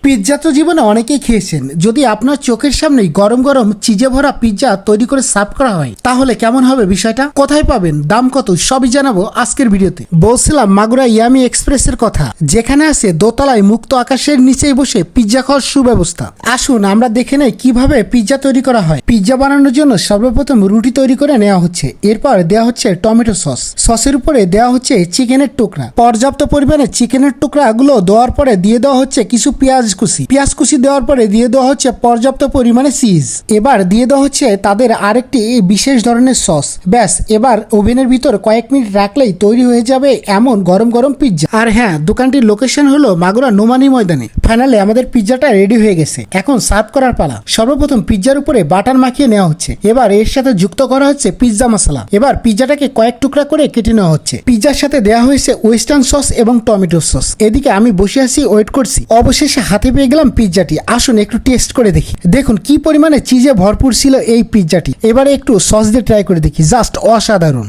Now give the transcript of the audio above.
Pizza তো জীবনে অনেকেই খেয়েছেন। যদি আপনার চোখের সামনেই গরম গরম চিজে ভরা পিৎজা তৈরি করে সার্ভ করা হয় তাহলে কেমন হবে বিষয়টা? কোথায় পাবেন, দাম কত, সবই জানাবো আজকের ভিডিওতে। বলছিলাম মাগুরা ইয়ামি এক্সপ্রেসের কথা, যেখানে আছে দোতলায় মুক্ত আকাশের নিচেই বসে পিৎজা খাওয়ার সুব্যবস্থা। আসুন আমরা দেখে নেই কিভাবে পিৎজা তৈরি করা হয়। পিৎজা বানানোর জন্য সর্বপ্রথম রুটি তৈরি করে নেওয়া হচ্ছে, এরপর দেওয়া হচ্ছে টমেটো সস, সসের উপরে দেওয়া হচ্ছে চিকেনের টুকরা। পর্যাপ্ত পরিমাণে চিকেনের টুকরা গুলো দেওয়ার পরে দিয়ে দেওয়া হচ্ছে কিছু পেঁয়াজ কুচি দেওয়ার পরে দিয়ে দেওয়া হচ্ছে পর্যাপ্ত পরিমাণে চিজ। এবার দিয়ে দেওয়া হচ্ছে তাদের আরেকটি বিশেষ ধরনের সস। ব্যাস, এবার ওভেনের ভিতর কয়েক মিনিট রাখলেই তৈরি হয়ে যাবে এমন গরম গরম পিৎজা। আর হ্যাঁ, দোকানটির লোকেশন হলো মাগুরা নোমানি ময়দানে। ফাইনালি আমাদের পিৎজাটা রেডি হয়ে গেছে, এখন সার্ভ করার পালা। সর্বপ্রথম পিৎজার উপরে বাটার মাখিয়ে নেওয়া হচ্ছে, এবার এর সাথে যুক্ত করা হচ্ছে পিৎজা মশলা। এবার পিৎজাটাকে কয়েক টুকরা করে কেটে নেওয়া হচ্ছে। পিৎজার সাথে দেওয়া হয়েছে ওয়েস্টার্ন সস এবং টমেটো সস। এদিকে আমি বসে আছি, ওয়েট করছি। অবশেষে হাতে পেয়ে গেলাম পিৎজাটি। আসুন একটু টেস্ট করে দেখি। দেখুন কি পরিমাণে চিজে ভরপুর ছিল এই পিৎজাটি। এবারে একটু সস দিয়ে ট্রাই করে দেখি, জাস্ট অসাধারণ।